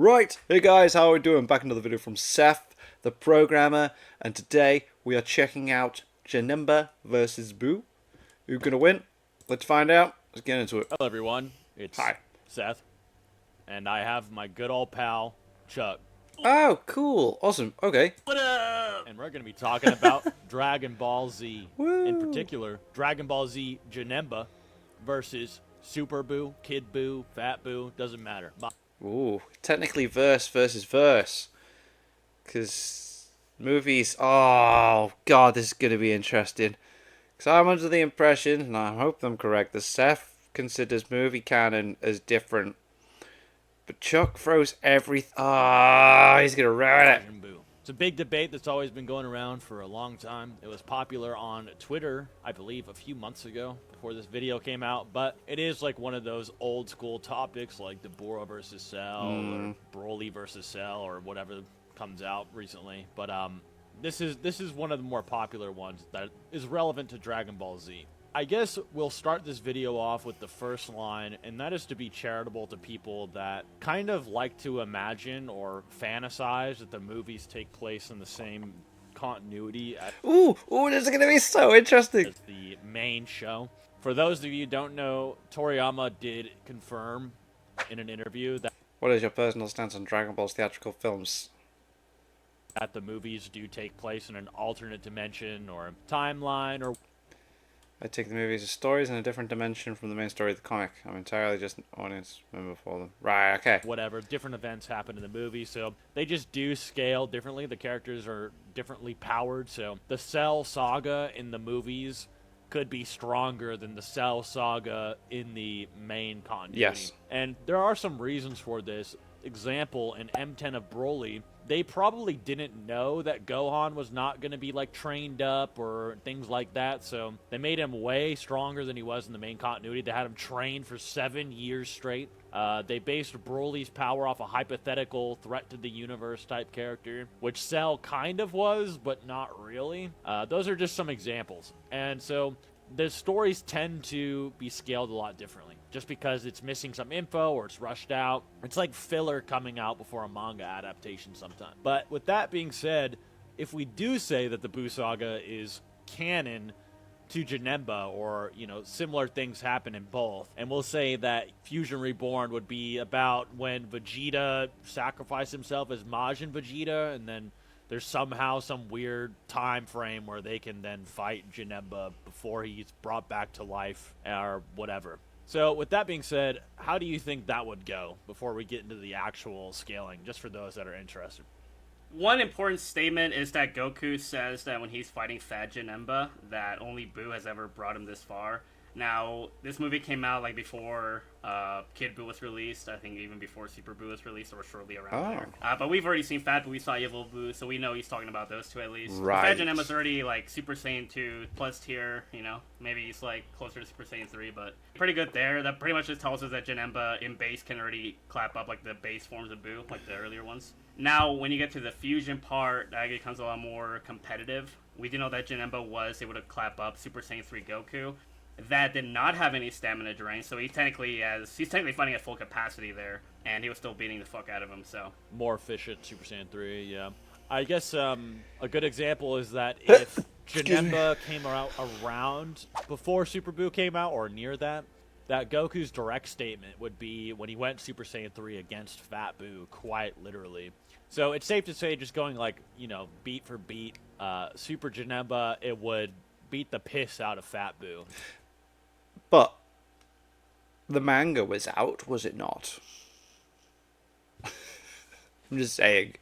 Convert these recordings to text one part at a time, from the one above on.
Right, hey guys, how are we doing? Back another video from Seth, the programmer, and today we are checking out Janemba versus Buu. Who's gonna win? Let's find out. Let's get into it. Hello, everyone. It's Hi. Seth, and I have my good old pal, Chuck. Oh, cool. Awesome. Okay. What up? And we're going to be talking about Dragon Ball Z. In Woo. particular, Dragon Ball Z Janemba versus Super Buu, Kid Buu, Fat Buu, doesn't matter. Ooh, technically verse versus verse. Because movies, oh god, this is gonna be interesting. Because I'm under the impression, and I hope I'm correct, that Seth considers movie canon as different. But Chuck throws everything. Ah, he's gonna ruin it. Majin Buu. It's a big debate that's always been going around for a long time. It was popular on Twitter, I believe, a few months ago before this video came out, but it is like one of those old school topics like the Bora versus Cell or Broly versus Cell or whatever comes out recently. But this is one of the more popular ones that is relevant to Dragon Ball Z. I guess we'll start this video off with the first line, and that is to be charitable to people that kind of like to imagine or fantasize that the movies take place in the same continuity Ooh, this is gonna be so interesting. as the main show. For those of you who don't know, Toriyama did confirm in an interview What is your personal stance on Dragon Ball's theatrical films? that the movies do take place in an alternate dimension or timeline or I take the movies as stories in a different dimension from the main story of the comic. I'm entirely just an audience member for them. Right, okay. whatever. Different events happen in the movie, so they just do scale differently. The characters are differently powered, so the Cell saga in the movies could be stronger than the Cell saga in the main continuity. Yes. And there are some reasons for this. Example, in M10 of Broly, they probably didn't know that Gohan was not going to be like trained up or things like that, so they made him way stronger than he was in the main continuity. They had him trained for 7 years straight. They based Broly's power off a hypothetical threat to the universe type character, which Cell kind of was, but not really. Those are just some examples. And so the stories tend to be scaled a lot differently. Just because it's missing some info or it's rushed out. It's like filler coming out before a manga adaptation sometimes. But with that being said, if we do say that the Buu Saga is canon to Janemba, or, you know, similar things happen in both, and we'll say that Fusion Reborn would be about when Vegeta sacrificed himself as Majin Vegeta, and then there's somehow some weird time frame where they can then fight Janemba before he's brought back to life or whatever. So with that being said, how do you think that would go before we get into the actual scaling, just for those that are interested? One important statement is that Goku says that when he's fighting Fat Janemba, that only Buu has ever brought him this far. Now, this movie came out like before Kid Buu was released. I think even before Super Buu was released, or shortly around there. But we've already seen Fat Buu, we saw Evil Buu, so we know he's talking about those two at least. Right. Fat Janemba's already like Super Saiyan 2 plus tier, you know. Maybe he's like closer to Super Saiyan 3, but pretty good there. That pretty much just tells us that Janemba in base can already clap up like the base forms of Buu, like the earlier ones. Now, when you get to the fusion part, that becomes a lot more competitive. We do know that Janemba was able to clap up Super Saiyan 3 Goku. That did not have any stamina drain, so he's technically fighting at full capacity there, and he was still beating the fuck out of him. So More efficient Super Saiyan 3, yeah. I guess a good example is that if Janemba came out around before Super Buu came out, or near that, that Goku's direct statement would be when he went Super Saiyan 3 against Fat Buu, quite literally. So it's safe to say, just going like, you know, beat for beat, Super Janemba, it would beat the piss out of Fat Buu. But the manga was out, was it not? I'm just saying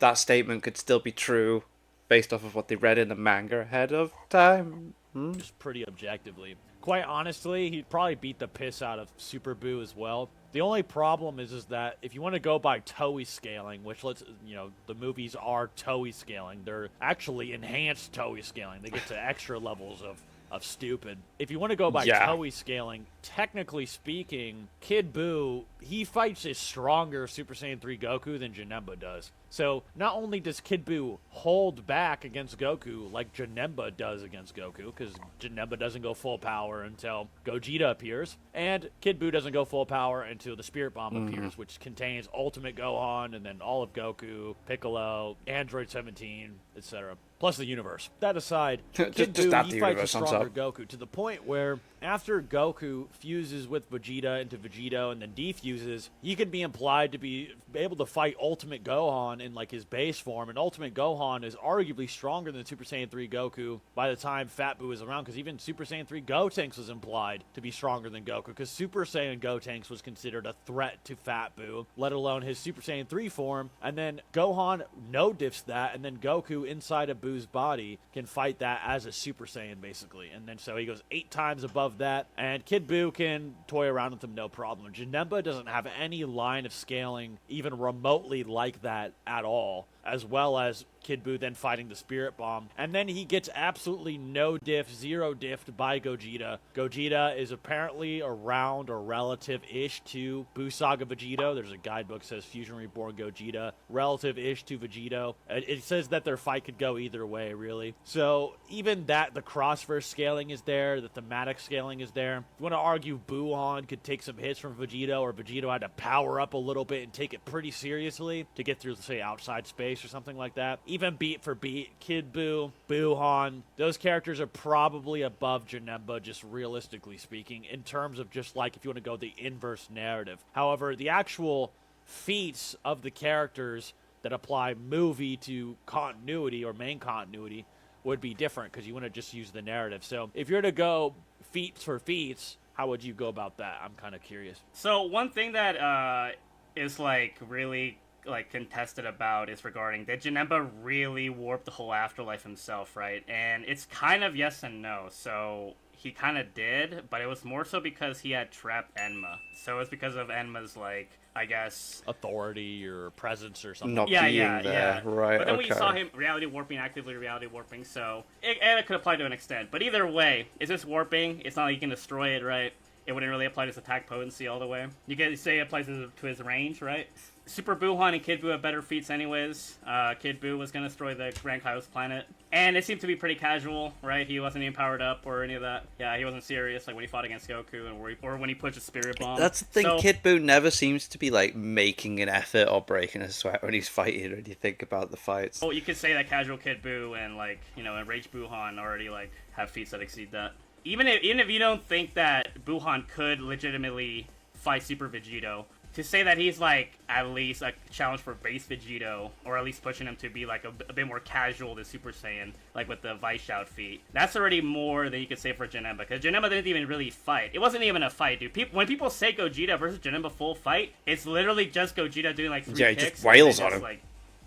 that statement could still be true based off of what they read in the manga ahead of time. Just pretty objectively. Quite honestly, he'd probably beat the piss out of Super Buu as well. The only problem is that if you want to go by Toei scaling, which the movies are Toei scaling, they're actually enhanced Toei scaling. They get to extra levels of of stupid. If you want to go by Yeah. Toei scaling, technically speaking, Kid Buu, he fights a stronger Super Saiyan 3 Goku than Janemba does. So not only does Kid Buu hold back against Goku like Janemba does against Goku, because Janemba doesn't go full power until Gogeta appears, and Kid Buu doesn't go full power until the Spirit Bomb appears, which contains Ultimate Gohan and then all of Goku, Piccolo, Android 17, etc. Plus the universe. That aside, Kid Just Buu, add he the fights a universe on stronger top. Goku to the point where after Goku fuses with Vegeta into Vegito and then defuses, he could be implied to be able to fight Ultimate Gohan in like his base form, and Ultimate Gohan is arguably stronger than Super Saiyan 3 Goku by the time Fat Buu is around, because even Super Saiyan 3 Gotenks was implied to be stronger than Goku, because Super Saiyan Gotenks was considered a threat to Fat Buu, let alone his Super Saiyan 3 form, and then Gohan no-diffs that, and then Goku inside of Buu's body can fight that as a Super Saiyan, basically, and then so he goes 8 times above that, and Kid Buu can toy around with him no problem. Janemba doesn't have any line of scaling even remotely like that at all, as well as Kid Buu then fighting the Spirit Bomb. And then he gets absolutely no diff, zero diffed by Gogeta. Gogeta is apparently around or relative-ish to Buu Saga Vegito. There's a guidebook that says Fusion Reborn Gogeta, relative-ish to Vegito. It says that their fight could go either way, really. So even that, the cross-verse scaling is there, the thematic scaling is there. If you want to argue Buuhan could take some hits from Vegito, or Vegito had to power up a little bit and take it pretty seriously to get through, say, outside space or something like that. Even beat for beat, Kid Buu, Buuhan, those characters are probably above Janemba, just realistically speaking, in terms of just like if you want to go the inverse narrative. However, the actual feats of the characters that apply movie to continuity or main continuity would be different, because you want to just use the narrative. So if you're to go feats for feats, how would you go about that? I'm kind of curious. So one thing that is like really like contested about is regarding did Janemba really warp the whole afterlife himself, right? And it's kind of yes and no. So he kind of did, but it was more so because he had trapped Enma. So it's because of Enma's like, I guess, authority or presence or something. Not being there, right? But then Okay. we saw him reality warping, actively reality warping, so it could apply to an extent. But either way, is this warping? It's not like you can destroy it, right? It wouldn't really apply to his attack potency all the way. You can say it applies to his range, right? Super Buuhan and Kid Buu have better feats anyways. Kid Buu was going to destroy the Grand Kaios planet. And it seemed to be pretty casual, right? He wasn't even powered up or any of that. Yeah, he wasn't serious, like when he fought against Goku or when he pushed a Spirit Bomb. That's the thing, So, Kid Buu never seems to be like making an effort or breaking a sweat when he's fighting, when you think about the fights. you could say that casual Kid Buu and like, and Rage Buuhan already like have feats that exceed that. Even if you don't think that Buuhan could legitimately fight Super Vegito, to say that he's like at least a challenge for base Vegito, or at least pushing him to be like a bit more casual than Super Saiyan, like with the Vice Shout feat, that's already more than you could say for Janemba, because Janemba didn't even really fight. It wasn't even a fight, dude. When people say Gogeta versus Janemba full fight, it's literally just Gogeta doing like 3 Yeah, he kicks. just wails and on then him. like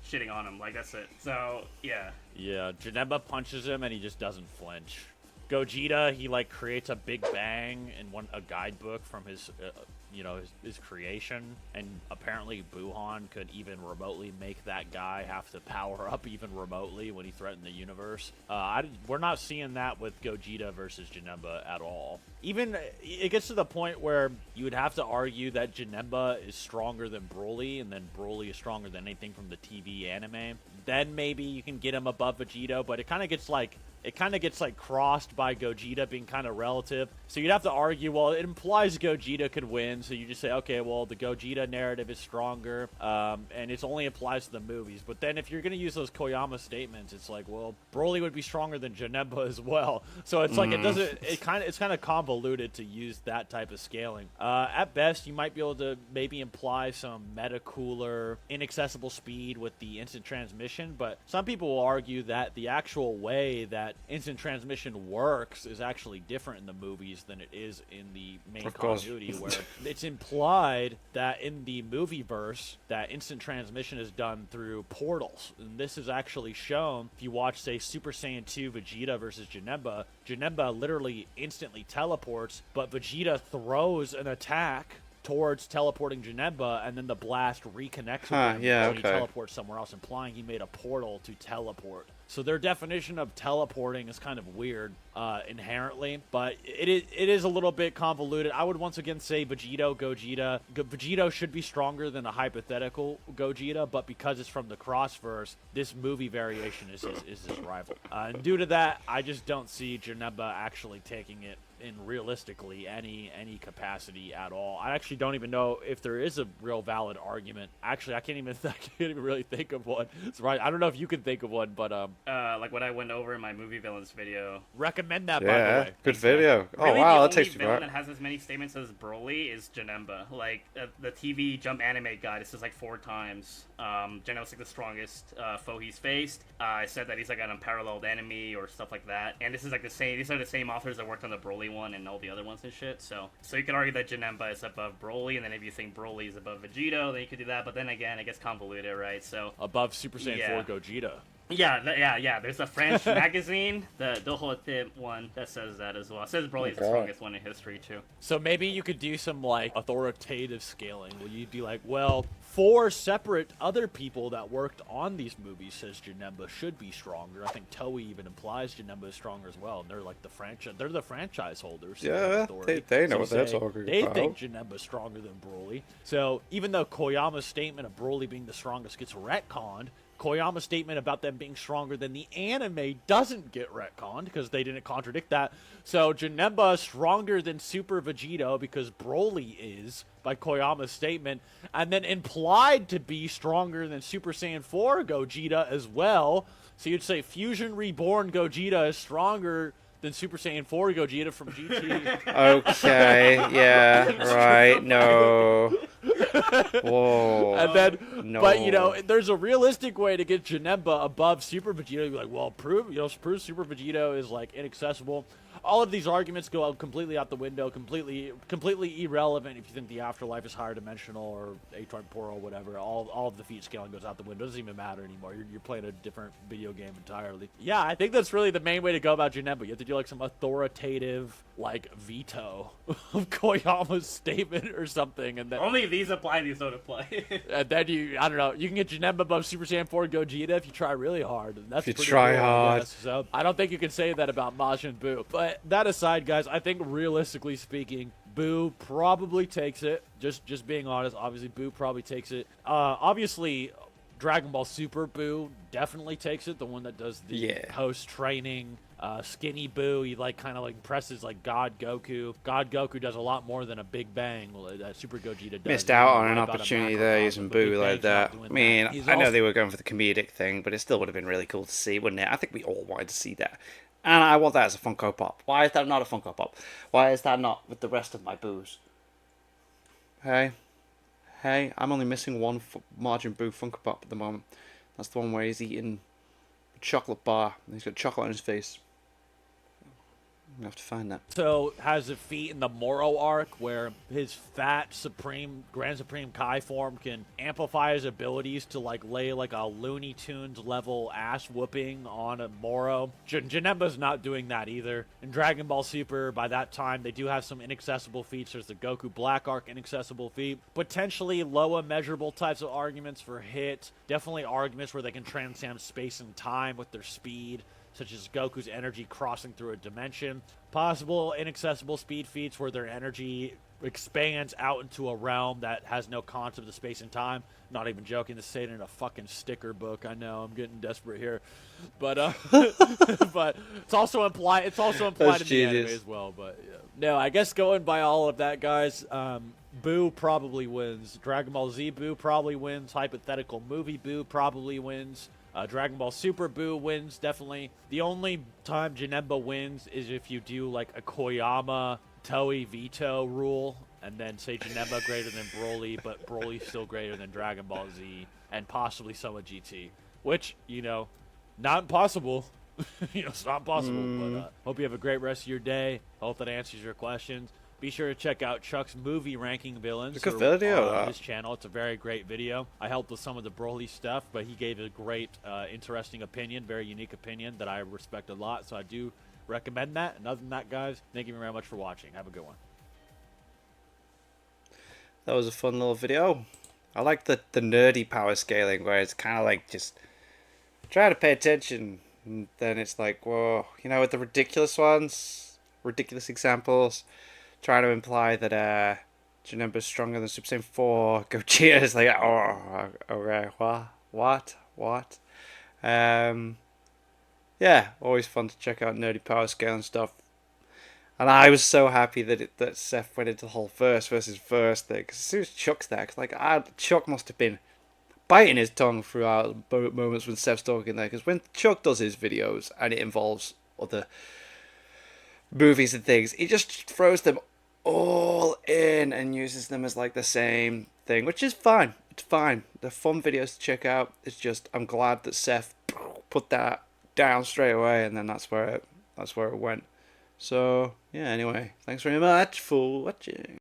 shitting on him, like that's it. So yeah. Yeah, Janemba punches him and he just doesn't flinch. Gogeta, he like creates a big bang in a guidebook from his his creation, and apparently Buuhan could even remotely make that guy have to power up even remotely when he threatened the universe. We're not seeing that with Gogeta versus Janemba at all. Even it gets to the point where you would have to argue that Janemba is stronger than Broly, and then Broly is stronger than anything from the TV anime. Then maybe you can get him above Vegito, but it kind of gets like crossed by Gogeta being kind of relative. So you'd have to argue, well, it implies Gogeta could win. So you just say, okay, well, the Gogeta narrative is stronger, and it only applies to the movies. But then if you're going to use those Koyama statements, it's like, well, Broly would be stronger than Janemba as well. So it's like it's kind of convoluted to use that type of scaling. At best, you might be able to maybe imply some meta cooler, inaccessible speed with the instant transmission. But some people will argue that the actual way that instant transmission works is actually different in the movies than it is in the main Of course. continuity, where it's implied that in the movie verse that instant transmission is done through portals, and this is actually shown if you watch, say, Super Saiyan 2 Vegeta versus Janemba. Janemba literally instantly teleports, but Vegeta throws an attack towards teleporting Janemba, and then the blast reconnects with him when he teleports somewhere else, implying he made a portal to teleport. So their definition of teleporting is kind of weird inherently, but it is a little bit convoluted. I would once again say Gogeta. Vegito should be stronger than a hypothetical Gogeta, but because it's from the Crossverse, this movie variation is his rival. And due to that, I just don't see Janemba actually taking it in realistically any capacity at all. I actually don't even know if there is a real valid argument. Actually, I can't even really think of one. It's right. I don't know if you can think of one, but like what I went over in my movie villains video. recommend that by the Yeah, way. good video. Oh Really, wow, the that only takes me villain back. that has as many statements as Broly is Janemba. Like the TV Jump anime guide, it says like 4 times. Janemba's like the strongest foe he's faced. I said that he's like an unparalleled enemy or stuff like that. And this is like the same. These are the same authors that worked on the Broly one and all the other ones and shit. So you could argue that Janemba is above Broly, and then if you think Broly is above Vegito, then you could do that. But then again, it gets convoluted, right? So Above Super Saiyan Yeah. 4 Gogeta. yeah. There's a French magazine, the Dohote one, that says that as well. It says Broly's the Okay. strongest one in history too. So maybe you could do some like authoritative scaling where you'd be like, well, 4 separate other people that worked on these movies says Janemba should be stronger. I think Toei even implies Janemba is stronger as well, and they're like the franchise. They're the franchise holders. So Yeah, authority. they know So what they're say talking They about. think Janemba's stronger than Broly. So even though Koyama's statement of Broly being the strongest gets retconned, Koyama's statement about them being stronger than the anime doesn't get retconned because they didn't contradict that. So Janemba is stronger than Super Vegito because Broly is, by Koyama's statement, and then implied to be stronger than Super Saiyan 4 Gogeta as well. So you'd say Fusion Reborn Gogeta is stronger than Super Saiyan 4 Gogeta from GT. Okay, yeah, right, no. Whoa. And then, no. but you know, there's a realistic way to get Janemba above Super Vegito. You'd be like, well, prove Super Vegito is like inaccessible. All of these arguments go out completely out the window, completely irrelevant if you think the afterlife is higher dimensional or atemporal or whatever. All of the feat scaling goes out the window. It doesn't even matter anymore. You're playing a different video game entirely. Yeah, I think that's really the main way to go about Janemba. You have to do like some authoritative like veto of Koyama's statement or something, and then Only these apply, these don't apply. and then I don't know, you can get Janemba above Super Saiyan 4 Gogeta if you try really hard. And that's If you pretty try cool, I hard. guess. So I don't think you can say that about Majin Buu. But that aside, guys, I think realistically speaking, Buu probably takes it. Just being honest, obviously Buu probably takes it. Obviously, Dragon Ball Super Buu definitely takes it. The one that does the Yeah. post-training skinny Buu. He like kind of like impresses like God Goku. God Goku does a lot more than a Big Bang. Super Gogeta does. Missed He out can on an wipe out a opportunity there macrocosm, using but Big Boo like Bang's not that. doing I mean, He's I know also- they were going for the comedic thing, but it still would have been really cool to see, wouldn't it? I think we all wanted to see that. And I want that as a Funko Pop. Why is that not a Funko Pop? Why is that not with the rest of my Boos? Hey, I'm only missing one Majin Buu Funko Pop at the moment. That's the one where he's eating a chocolate bar and he's got chocolate on his face. I'm gonna have to find that. So has a feat in the Moro arc where his fat Grand Supreme Kai form can amplify his abilities to like lay like a Looney Tunes level ass whooping on a Moro. Janemba's not doing that either. In Dragon Ball Super, by that time they do have some inaccessible feats. There's the Goku Black Arc inaccessible feat. Potentially low immeasurable types of arguments for hit. Definitely arguments where they can transcend space and time with their speed, such as Goku's energy crossing through a dimension. Possible inaccessible speed feats where their energy expands out into a realm that has no concept of space and time. Not even joking, to say it in a fucking sticker book. I know, I'm getting desperate here. But but it's also implied in That's the anime genius. as well. But yeah. No, I guess going by all of that, guys, Boo probably wins. Dragon Ball Z Boo probably wins. Hypothetical movie Boo probably wins. Dragon Ball Super Boo wins, definitely. The only time Janemba wins is if you do like a Koyama Toei veto rule, and then say Janemba greater than Broly, but Broly's still greater than Dragon Ball Z, and possibly Soma GT. Which, you know, not impossible. It's not possible, but hope you have a great rest of your day. Hope that answers your questions. Be sure to check out Chuck's movie ranking villains It's a good video, on that. his channel. It's a very great video. I helped with some of the Broly stuff, but he gave a great, interesting opinion, very unique opinion that I respect a lot, so I do recommend that. And other than that, guys, thank you very much for watching. Have a good one. That was a fun little video. I like the nerdy power scaling where it's kind of like just try to pay attention. And then it's like, whoa, with the ridiculous ones, ridiculous examples, trying to imply that Janemba's stronger than Super Saiyan 4. Gogeta is like, oh, okay, what? Um, yeah, always fun to check out nerdy power scale and stuff. And I was so happy that Seth went into the whole verse versus verse thing. Because as soon as Chuck's there, Chuck must have been biting his tongue throughout moments when Seth's talking there. Because when Chuck does his videos and it involves other movies and things, he just throws them all in and uses them as like the same thing, which is fine. It's fine. They're fun videos to check out. It's just I'm glad that Seth put that down straight away, and then that's where it went. So yeah. Anyway, thanks very much for watching.